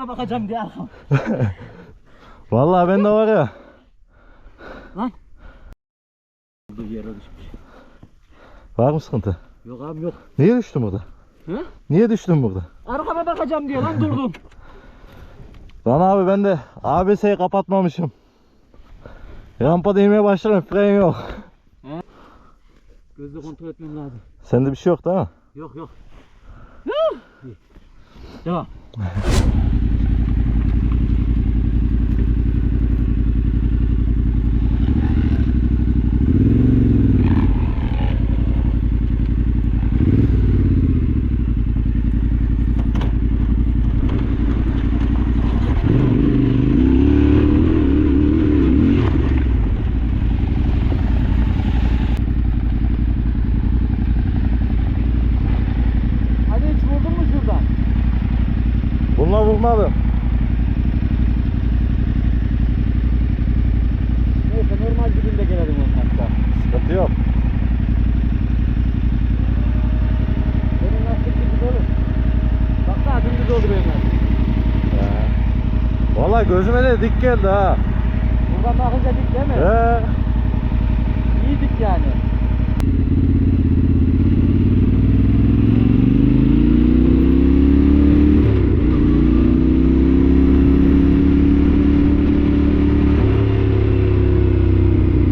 arkama bakacağım diye arkama. Vallahi ben de var ya. Lan. Dur yere düşmüş. Var mı sıkıntı? Yok abi yok. Niye düştün burada? Hı? Niye düştün burada? Arkama bakacağım diye lan durdum. Lan abi ben de ABS'yi kapatmamışım. Rampa değmeye başlarım, fren yok. He? Gözle kontrol etmem lazım. Sende bir şey yok değil mi? Yok yok. Devam. Hadi hiç vurdun mu şuradan? Bununla vurmadım. Neyse normal dibinde gelelim onun hatta. Sıkıntı yok. Benim lastik dümdüz olur. Baksana dümdüz oldu benim lastik. Vallahi gözüme de dik geldi ha.